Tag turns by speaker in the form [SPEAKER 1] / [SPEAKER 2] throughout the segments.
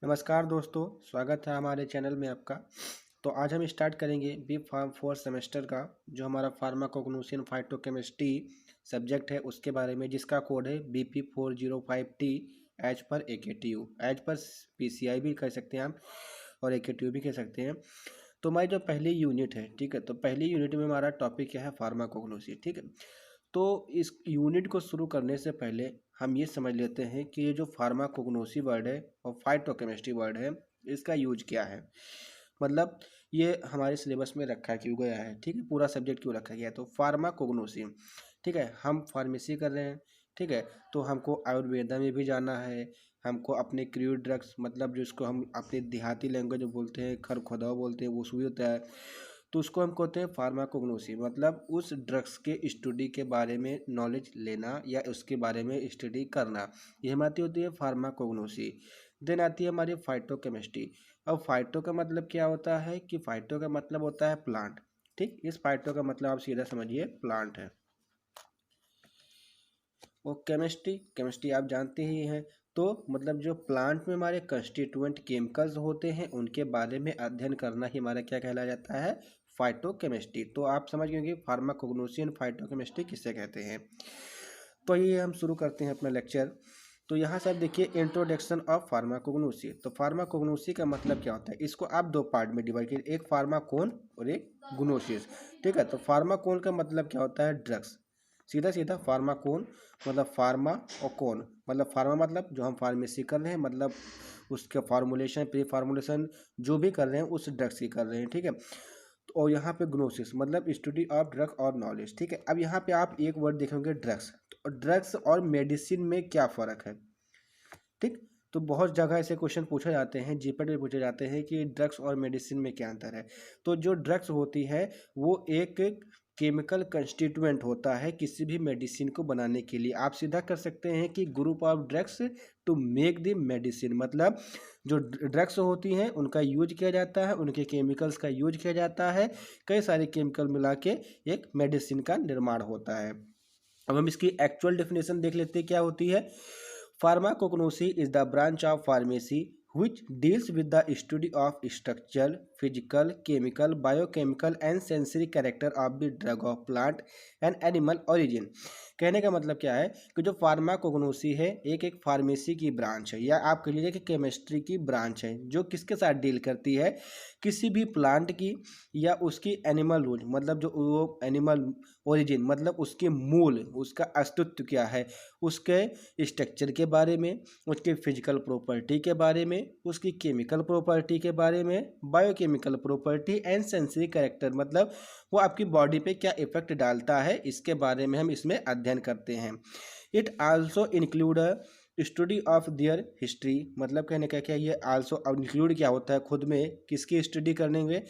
[SPEAKER 1] नमस्कार दोस्तों, स्वागत है हमारे चैनल में आपका। तो आज हम स्टार्ट करेंगे बी फार्म 4 सेमेस्टर का जो हमारा फार्माकोग्नोसिस फाइटोकेमिस्ट्री सब्जेक्ट है उसके बारे में, जिसका कोड है BP405T as per AKTU, as per PCI भी कह सकते हैं हम और AKTU भी कह सकते हैं। तो हमारी जो पहली यूनिट है, ठीक है, तो पहली यूनिट में हमारा टॉपिक क्या है, फार्माकोग्नोसिस। ठीक है, तो इस यूनिट को शुरू करने से पहले हम ये समझ लेते हैं कि ये जो फार्माकोग्नोसी वर्ड है और फाइटोकेमिस्ट्री वर्ड है, इसका यूज क्या है। मतलब ये हमारे सिलेबस में रखा क्यों गया है, ठीक है, पूरा सब्जेक्ट क्यों रखा गया है। तो फार्माकोग्नोसी, ठीक है, हम फार्मेसी कर रहे हैं, ठीक है, तो हमको आयुर्वेदा में भी जाना है, हमको अपने क्रूड ड्रग्स, मतलब जिसको हम अपनी देहाती लैंग्वेज में बोलते हैं, खरखुदा बोलते हैं, वो सुई होता है, तो उसको हम कहते हैं फार्माकोग्नोसी। मतलब उस ड्रग्स के स्टडी के बारे में नॉलेज लेना या उसके बारे में स्टडी करना, ये हमारी होती है फार्माकोग्नोसी। देन आती है हमारी फाइटोकेमिस्ट्री। अब फाइटो का मतलब क्या होता है कि फाइटो का मतलब होता है प्लांट। ठीक, इस फाइटो का मतलब आप सीधा समझिए प्लांट है। और केमिस्ट्री, केमिस्ट्री आप जानते ही हैं, तो मतलब जो प्लांट में हमारे कंस्टिट्यूएंट केमिकल्स होते हैं उनके बारे में अध्ययन करना ही हमारा क्या कहलाया जाता है, फाइटोकेमिस्ट्री। तो आप समझ गए कि फार्माकोग्नोसी एंड फाइटोकेमिस्ट्री किसे कहते हैं। तो ये हम शुरू करते हैं अपना लेक्चर। तो यहाँ से आप देखिए इंट्रोडक्शन ऑफ फार्माकोग्नोसी। तो फार्माकोग्नोसी का मतलब क्या होता है, इसको आप दो पार्ट में डिवाइड कीजिए, एक फार्माकोन और एक ग्नोसिस। ठीक है, तो फार्माकोन का मतलब क्या होता है, ड्रग्स। सीधा सीधा फार्माकोन मतलब फार्मा और कौन मतलब फार्मा मतलब जो हम फार्मेसी कर रहे हैं, मतलब उसका फार्मूलेशन प्री फार्मूलेशन जो भी कर रहे हैं उस ड्रग्स की कर रहे हैं। ठीक है, और यहाँ पे ग्नोसिस मतलब स्टडी ऑफ ड्रग और नॉलेज। ठीक है, अब यहाँ पे आप एक वर्ड देखेंगे ड्रग्स। तो ड्रग्स और मेडिसिन में क्या फ़र्क है। ठीक, तो बहुत जगह ऐसे क्वेश्चन पूछे जाते हैं, जीपीटी में पूछे जाते हैं कि ड्रग्स और मेडिसिन में क्या अंतर है। तो जो ड्रग्स होती है वो एक केमिकल कंस्टिट्यूएंट होता है किसी भी मेडिसिन को बनाने के लिए। आप सीधा कर सकते हैं कि group of drugs to make the medicine. मतलब जो ड्रग्स होती हैं उनका यूज किया जाता है, उनके केमिकल्स का यूज किया जाता है, कई सारे केमिकल मिला के एक मेडिसिन का निर्माण होता है। अब हम इसकी एक्चुअल डेफिनेशन देख लेते हैं क्या होती है। Pharmacognosy is the branch of pharmacy which deals with the study of structural, physical, chemical, biochemical and sensory character of the drug of plant and animal origin। कहने का मतलब क्या है कि जो फार्माकोग्नोसी है एक फार्मेसी की ब्रांच है, या आप कह लीजिए कि केमिस्ट्री की ब्रांच है, जो किसके साथ डील करती है, किसी भी प्लांट की या उसकी एनिमल रूल, मतलब जो वो एनिमल ओरिजिन मतलब उसके मूल, उसका अस्तित्व क्या है, उसके स्ट्रक्चर के बारे में, उसके फिजिकल प्रॉपर्टी के बारे में, उसकी केमिकल प्रॉपर्टी के बारे में, biochemical property and sensory character मतलब वो आपकी बॉडी पे क्या इफेक्ट डालता है, इसके बारे में हम इसमें अध्ययन करते हैं। It also include study of their history. मतलब कहने का क्या, ये आल्सो इंक्लूड क्या होता है खुद में, किसकी स्टडी करने में,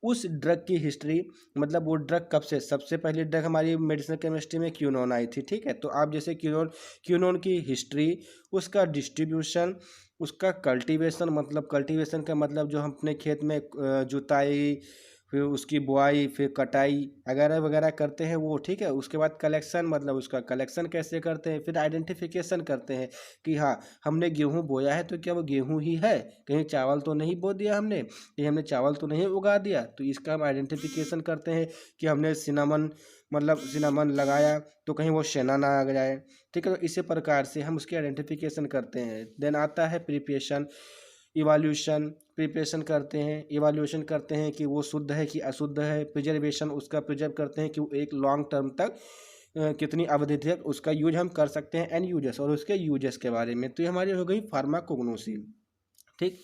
[SPEAKER 1] उस ड्रग की हिस्ट्री। मतलब वो ड्रग कब से, सबसे पहली ड्रग हमारी मेडिसिनल केमिस्ट्री में क्यूनोन आई थी। ठीक है, तो आप जैसे क्यूनोन की हिस्ट्री, उसका डिस्ट्रीब्यूशन, उसका कल्टीवेशन, मतलब कल्टीवेशन का मतलब जो हम अपने खेत में जुताई, फिर उसकी बुआई, फिर कटाई वगैरह वगैरह करते हैं वो। ठीक है, उसके बाद कलेक्शन, मतलब उसका कलेक्शन कैसे करते हैं, फिर आइडेंटिफिकेशन करते हैं कि हाँ हमने गेहूं बोया है तो क्या वो गेहूं ही है, कहीं चावल तो नहीं बो दिया हमने, कहीं हमने चावल तो नहीं उगा दिया। तो इसका हम आइडेंटिफिकेशन करते हैं कि हमने सिनामन मतलब सिनामन लगाया तो कहीं वो शेना ना आ जाए। ठीक है, तो इसी प्रकार से हम उसकी आइडेंटिफिकेशन करते हैं। देन आता है प्रिपरेशन, इवाल्यूशन, प्रिपरेशन करते हैं, इवाल्यूशन करते हैं कि वो शुद्ध है कि अशुद्ध है, प्रिजर्वेशन, उसका प्रिजर्व करते हैं कि वो एक लॉन्ग टर्म तक कितनी अवधि तक उसका यूज हम कर सकते हैं, एंड यूजेस और उसके यूजेस के बारे में। तो ये हमारी हो गई फार्माकोग्नोसी। ठीक,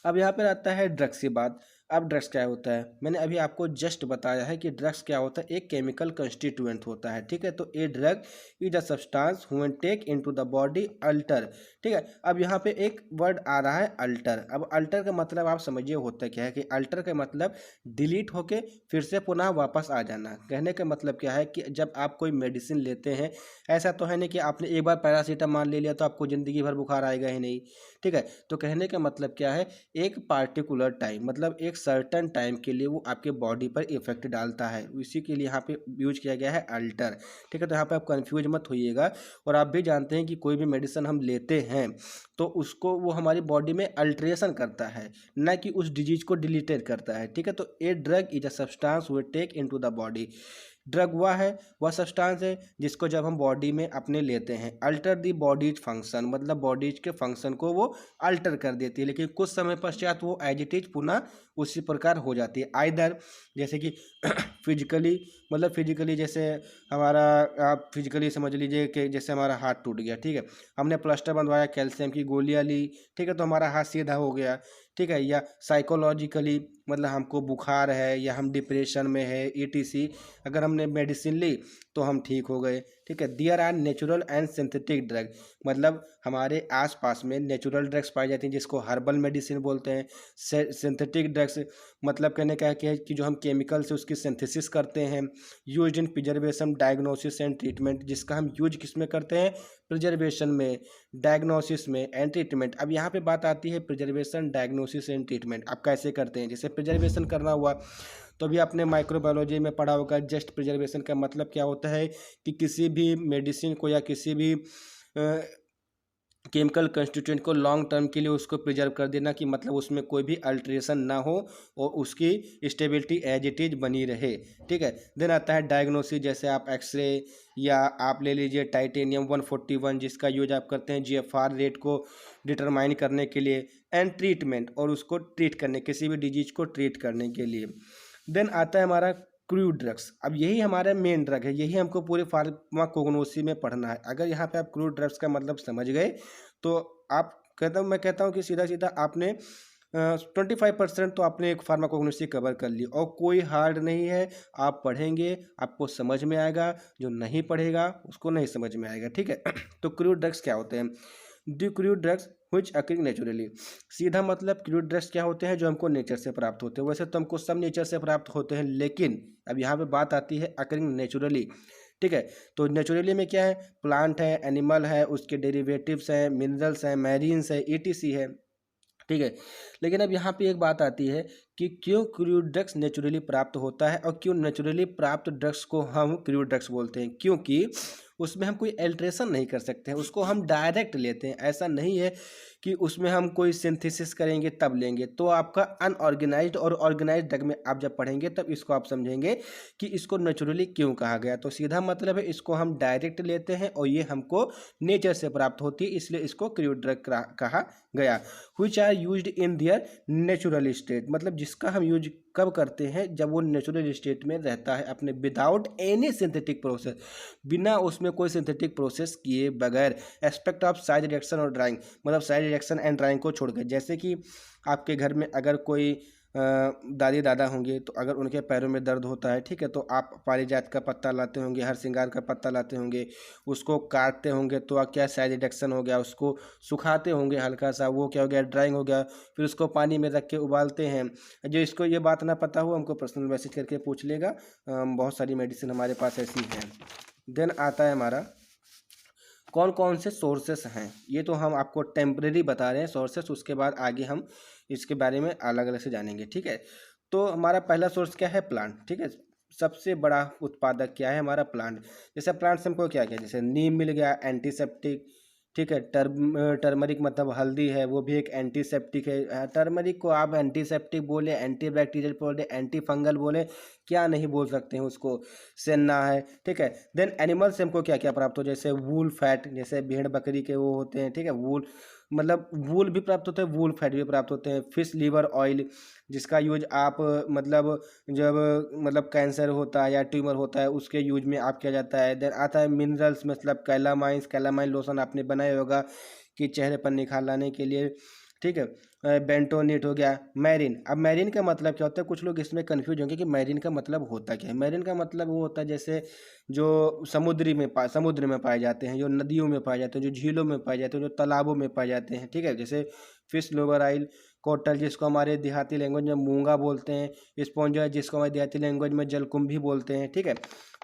[SPEAKER 1] अब यहाँ पर आता है ड्रग्स की बात। अब ड्रग्स क्या होता है, मैंने अभी आपको जस्ट बताया है कि ड्रग्स क्या होता है, एक केमिकल कंस्टिट्यूएंट होता है। ठीक है, तो a drug is a substance when take into the body alter. ठीक है, अब यहाँ पे एक वर्ड आ रहा है अल्टर। अब अल्टर का मतलब आप समझिए होता क्या है कि अल्टर का मतलब डिलीट होके फिर से पुनः वापस आ जाना। कहने का मतलब क्या है कि जब आप कोई मेडिसिन लेते हैं, ऐसा तो है नहीं कि आपने एक बार पैरासीटामॉल ले लिया तो आपको ज़िंदगी भर बुखार आएगा ही नहीं। ठीक है। तो कहने का मतलब क्या है, एक पार्टिकुलर टाइम मतलब एक सर्टन टाइम के लिए वो आपके बॉडी पर इफेक्ट डालता है, इसी के लिए यहाँ पे यूज किया गया है अल्टर। ठीक है, तो यहाँ पे आप कंफ्यूज मत होइएगा। और आप भी जानते हैं कि कोई भी मेडिसिन हम लेते हैं तो उसको वो हमारी बॉडी में अल्ट्रेशन करता है, ना कि उस डिजीज को डिलीटेड करता है। ठीक है, तो a drug is a substance we take into the body. Drug वह सब्सटेंस है जिसको जब हम बॉडी में अपने लेते हैं। अल्टर दी बॉडीज फंक्शन मतलब बॉडीज के फंक्शन को वो अल्टर कर देती है, लेकिन कुछ समय पश्चात वो एज इट इज पुनः उसी प्रकार हो जाती है। आइदर जैसे कि फिजिकली मतलब फिजिकली जैसे हमारा, आप फिजिकली समझ लीजिए कि जैसे हमारा हाथ टूट गया, ठीक है, हमने प्लास्टर बंधवाया, कैल्शियम की गोलियां ली, ठीक है, तो हमारा हाथ सीधा हो गया। ठीक है, या साइकोलॉजिकली मतलब हमको बुखार है या हम डिप्रेशन में है ईटीसी, अगर हमने मेडिसिन ली तो हम ठीक हो गए। ठीक है, there are natural and synthetic drug मतलब हमारे आसपास में नेचुरल ड्रग्स पाई जाती हैं जिसको हर्बल मेडिसिन बोलते हैं। सिंथेटिक ड्रग्स मतलब कहने का है कि जो हम केमिकल से उसकी सिंथेसिस करते हैं। Use in preservation diagnosis and treatment जिसका हम यूज किस में करते हैं, प्रिजर्वेशन में, डायग्नोसिस में एंड ट्रीटमेंट। अब यहाँ पे बात आती है प्रिजर्वेशन डायग्नोसिस एंड ट्रीटमेंट। आप कैसे करते हैं, जैसे प्रिजर्वेशन करना हुआ तो अभी आपने माइक्रोबायोलॉजी में पढ़ा होगा, जस्ट प्रिजर्वेशन का मतलब क्या होता है कि किसी भी मेडिसिन को या किसी भी केमिकल कंस्टिट्यूएंट को लॉन्ग टर्म के लिए उसको प्रिजर्व कर देना, कि मतलब उसमें कोई भी अल्ट्रेशन ना हो और उसकी स्टेबिलिटी एज इट इज बनी रहे। ठीक है, देन आता है डायग्नोसिस, जैसे आप एक्सरे या आप ले लीजिए टाइटेनियम 141 जिसका यूज आप करते हैं जीएफआर रेट को डिटरमाइन करने के लिए। एंड ट्रीटमेंट और उसको ट्रीट करने, किसी भी डिजीज को ट्रीट करने के लिए। देन आता है हमारा क्रूड ड्रग्स। अब यही हमारा मेन ड्रग है, यही हमको पूरे फार्माकोग्नोसी में पढ़ना है। अगर यहाँ पे आप क्रूड ड्रग्स का मतलब समझ गए तो आप मैं कहता हूँ कि सीधा सीधा आपने 25% तो आपने एक फार्माकोग्नोसी कवर कर ली, और कोई हार्ड नहीं है। आप पढ़ेंगे आपको समझ में आएगा, जो नहीं पढ़ेगा उसको नहीं समझ में आएगा। ठीक है तो क्रूड ड्रग्स क्या होते हैं, the crude drugs which occurring naturally. सीधा मतलब क्रूड ड्रग्स क्या होते हैं, जो हमको नेचर से प्राप्त होते हैं। वैसे तो हमको सब नेचर से प्राप्त होते हैं, लेकिन अब यहाँ पे बात आती है अकरिंग नेचुरली। ठीक है, तो नेचुरली में क्या है, प्लांट है, एनिमल है, उसके डेरिवेटिव्स हैं, मिनरल्स हैं, मैरीन्स है, ईटीसी है। ठीक है, लेकिन अब यहाँ पे एक बात आती है कि क्यों क्रूड ड्रग्स नेचुरली प्राप्त होता है और क्यों नेचुरली प्राप्त ड्रग्स को हम क्रूड ड्रग्स बोलते हैं। क्योंकि उसमें हम कोई एल्ट्रेशन नहीं कर सकते हैं, उसको हम डायरेक्ट लेते हैं। ऐसा नहीं है कि उसमें हम कोई सिंथेसिस करेंगे तब लेंगे। तो आपका अनऑर्गेनाइज्ड और ऑर्गेनाइज्ड ड्रग में आप जब पढ़ेंगे तब इसको आप समझेंगे कि इसको नेचुरली क्यों कहा गया। तो सीधा मतलब है इसको हम डायरेक्ट लेते हैं और ये हमको नेचर से प्राप्त होती है, इसलिए इसको क्रूड ड्रग कहा गया। Which are used in their natural state मतलब जिसका हम यूज कब करते हैं, जब वो नेचुरल स्टेट में रहता है अपने, विदाउट एनी सिंथेटिक प्रोसेस, बिना उसमें कोई सिंथेटिक प्रोसेस किए बगैर। एस्पेक्ट ऑफ साइड रिएक्शन और ड्राइंग मतलब साइड रिएक्शन एंड ड्राइंग को छोड़कर। जैसे कि आपके घर में अगर कोई दादी दादा होंगे तो अगर उनके पैरों में दर्द होता है, ठीक है, तो आप पारिजात का पत्ता लाते होंगे, हर श्रृंगार का पत्ता लाते होंगे, उसको काटते होंगे तो क्या साइड रिडक्शन हो गया, उसको सुखाते होंगे हल्का सा, वो क्या हो गया, ड्राइंग हो गया। फिर उसको पानी में रख के उबालते हैं। जो इसको ये बात ना पता हो हमको पर्सनल मैसेज करके पूछ लेगा, बहुत सारी मेडिसिन हमारे पास ऐसी हैं। देन आता है हमारा कौन कौन से सोर्सेस हैं। ये तो हम आपको टेम्परेरी बता रहे हैं सोर्सेस, उसके बाद आगे हम इसके बारे में अलग अलग से जानेंगे। ठीक है, तो हमारा पहला सोर्स क्या है, प्लांट। ठीक है, सबसे बड़ा उत्पादक क्या है, हमारा प्लांट। जैसे प्लांट से हमको क्या क्या, जैसे नीम मिल गया, एंटीसेप्टिक। ठीक है, टर्मरिक मतलब हल्दी है, वो भी एक एंटीसेप्टिक है। टर्मरिक को आप एंटीसेप्टिक बोले, एंटी बैक्टीरियल बोले, एंटी फंगल बोले, क्या नहीं बोल सकते हैं उसको। सेन्ना है। ठीक है, देन एनिमल से हमको क्या क्या प्राप्त हो, जैसे वूल फैट, जैसे भेड़ बकरी के वो होते हैं। ठीक है, वूल मतलब वूल भी प्राप्त होते हैं, वूल फैट भी प्राप्त होते हैं। फिश लीवर ऑयल जिसका यूज आप मतलब जब मतलब कैंसर होता है या ट्यूमर होता है उसके यूज में आप किया जाता है। देन आता है मिनरल्स मतलब कैलामाइन लोशन आपने बनाया होगा कि चेहरे पर निखार लाने के लिए। ठीक है, बेंटोनिट हो गया। मैरिन, अब मैरिन का मतलब क्या होता है, कुछ लोग इसमें कन्फ्यूज होंगे कि मैरिन का मतलब होता क्या है। मैरिन का मतलब वो होता है जैसे जो समुद्र में पाए जाते हैं, जो नदियों में पाए जाते हैं, जो झीलों में पाए जाते हैं, जो तालाबों में पाए जाते हैं। ठीक है, जैसे फिश लिवर ऑयल, कोटल जिसको हमारे देहाती लैंग्वेज में मूंगा बोलते हैं, स्पॉन्जा जिसको हमारे देहाती लैंग्वेज में जलकुंभी बोलते हैं। ठीक है,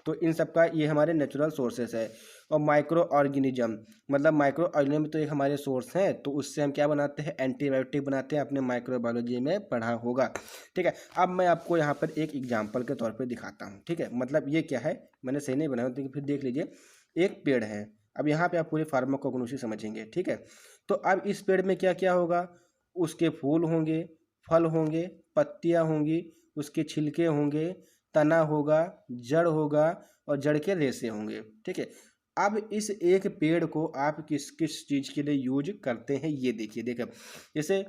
[SPEAKER 1] तो इन सब का ये हमारे नेचुरल सोर्सेस है। और माइक्रो ऑर्गेनिज्म, मतलब माइक्रो ऑर्गेनिज्म तो एक हमारे सोर्स हैं, तो उससे हम क्या बनाते हैं, एंटीबायोटिक बनाते हैं, आपने माइक्रोबायोलॉजी में पढ़ा होगा। ठीक है, अब मैं आपको यहाँ पर एक एग्जाम्पल के तौर पर दिखाता हूँ। ठीक है, मतलब ये क्या है, मैंने सही नहीं बनाया तो फिर देख लीजिए। एक पेड़ है, अब यहाँ पे आप पूरी फार्माकोग्नोसी समझेंगे। ठीक है, तो अब इस पेड़ में क्या क्या होगा, उसके फूल होंगे, फल होंगे, पत्तियाँ होंगी, उसके छिलके होंगे, तना होगा, जड़ होगा और जड़ के रेशे होंगे। ठीक है, अब इस एक पेड़ को आप किस किस चीज़ के लिए यूज करते हैं ये देखिए जैसे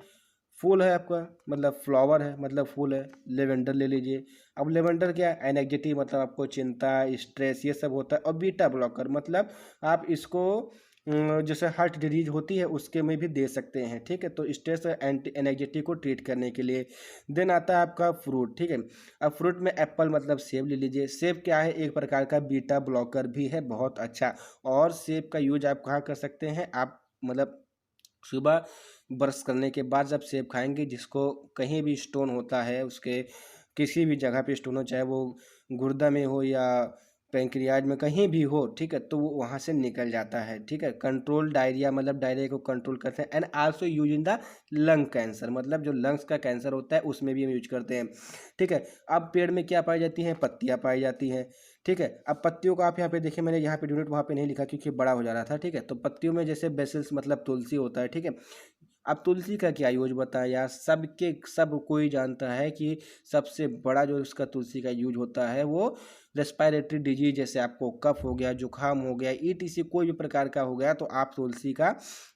[SPEAKER 1] फूल है आपका, मतलब फ्लावर है, मतलब फूल है, लेवेंडर ले लीजिए। अब लेवेंडर क्या है, एनग्जाइटी, मतलब आपको चिंता, स्ट्रेस ये सब होता है। और बीटा ब्लॉकर, मतलब आप इसको जैसे हार्ट डिजीज होती है उसके में भी दे सकते हैं। ठीक है, तो स्ट्रेस एंटी एनग्जाइटी को ट्रीट करने के लिए। देन आता है आपका फ्रूट। ठीक है, अब फ्रूट में एप्पल, मतलब सेब ले लीजिए। सेब क्या है, एक प्रकार का बीटा ब्लॉकर भी है, बहुत अच्छा। और सेब का यूज आप कहाँ कर सकते हैं, आप मतलब सुबह ब्रश करने के बाद जब सेब खाएंगे, जिसको कहीं भी स्टोन होता है, उसके किसी भी जगह पे स्टोन हो, चाहे वो गुर्दा में हो या पेंक्रियाज में, कहीं भी हो, ठीक है, तो वो वहाँ से निकल जाता है। ठीक है, कंट्रोल डायरिया, मतलब डायरिया को कंट्रोल करते हैं। And also use in the lung cancer, मतलब जो लंग्स का कैंसर होता है उसमें भी हम यूज करते हैं। ठीक है, अब पेड़ में क्या पाई जाती हैं, पत्तियाँ पाई जाती हैं। ठीक है, अब पत्तियों को आप यहाँ पे देखिए, मैंने यहाँ पे यूनिट वहाँ पे नहीं लिखा क्योंकि बड़ा हो जा रहा था। ठीक है, तो पत्तियों में जैसे बेसिल्स, मतलब तुलसी होता है। ठीक है, अब तुलसी का क्या यूज बताया, सबके सब कोई जानता है कि सबसे बड़ा जो उसका तुलसी का यूज होता है वो रेस्पिरेटरी डिजीज, जैसे आपको कफ हो गया, जुकाम हो गया, ईटीसी कोई भी प्रकार का हो गया, तो आप तुलसी का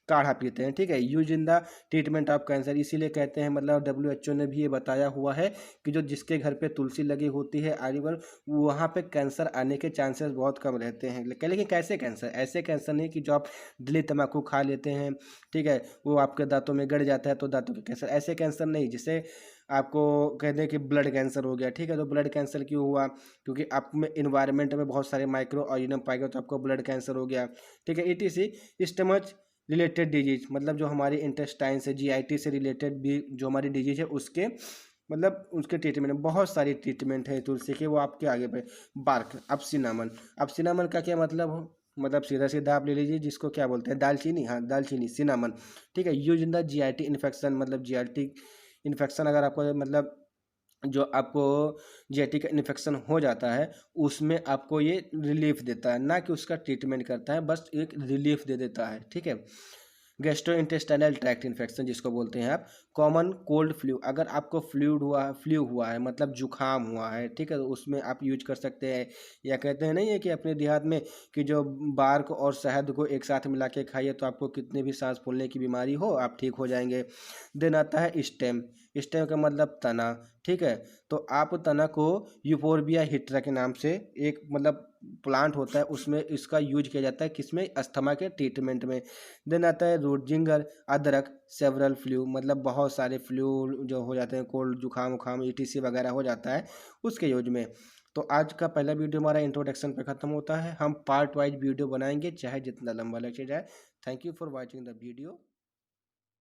[SPEAKER 1] काढ़ा पीते हैं। ठीक है, use in the treatment of cancer, इसीलिए कहते हैं, मतलब WHO ने भी ये बताया हुआ है कि जो जिसके घर पे तुलसी लगी होती है आयुर्वेद, वहाँ पे कैंसर आने के चांसेस बहुत कम रहते हैं। लेकिन कैसे कैंसर, ऐसे कैंसर नहीं कि जो आप दिल्ली तम्बाकू खा लेते हैं, ठीक है, वो आपके दांतों में गड़ जाता है तो दांतों के कैंसर, ऐसे कैंसर नहीं। जिसे आपको कहते हैं कि ब्लड कैंसर हो गया। ठीक है, तो ब्लड कैंसर क्यों हुआ, क्योंकि आप में इन्वायरमेंट में बहुत सारे माइक्रो ऑर्गेनिज्म पाए गए तो आपको ब्लड कैंसर हो गया। ठीक है, ETC स्टमच रिलेटेड डिजीज, मतलब जो हमारे इंटेस्टाइन से, GIT से रिलेटेड भी जो हमारी डिजीज है उसके, मतलब उसके ट्रीटमेंट में बहुत सारी ट्रीटमेंट है तुलसी के, वो आपके आगे पे। बार्क, अब सिनामन, अब सिनामन का क्या मतलब हो, मतलब सीधा सीधा आप ले लीजिए, जिसको क्या बोलते हैं, दालचीनी, हाँ दालचीनी, सिनामन। ठीक है, use in the GIT infection, मतलब GIT इन्फेक्शन अगर आपको, मतलब जो आपको GIT का इन्फेक्शन हो जाता है उसमें आपको ये रिलीफ देता है, ना कि उसका ट्रीटमेंट करता है, बस एक रिलीफ दे देता है। ठीक है, गैस्ट्रोइंटेस्टाइनल ट्रैक्ट इन्फेक्शन जिसको बोलते हैं आप, कॉमन कोल्ड फ्लू, अगर आपको फ्लू हुआ है, मतलब जुखाम हुआ है, ठीक है, तो उसमें आप यूज कर सकते हैं। या कहते हैं नहीं है कि अपने देहात में कि जो बार्क और शहद को एक साथ मिला के खाइए तो आपको कितने भी सांस फूलने की बीमारी हो आप ठीक हो जाएंगे। देन आता है स्टेम, स्टेम का मतलब तना। ठीक है, तो आप तना को यूफोरबिया हिट्रा के नाम से एक, मतलब प्लांट होता है, उसमें इसका यूज किया जाता है, किसमें, अस्थमा के ट्रीटमेंट में। देन आता है रूट जिंगर, अदरक, सेवरल फ्लू, मतलब बहुत सारे फ्लू जो हो जाते हैं, कोल्ड जुखाम उखाम ETC वगैरह हो जाता है उसके यूज में। तो आज का पहला वीडियो हमारा इंट्रोडक्शन पे खत्म होता है, हम पार्ट वाइज वीडियो बनाएंगे चाहे जितना लंबा लेक्चर जाए। Thank you for watching the video.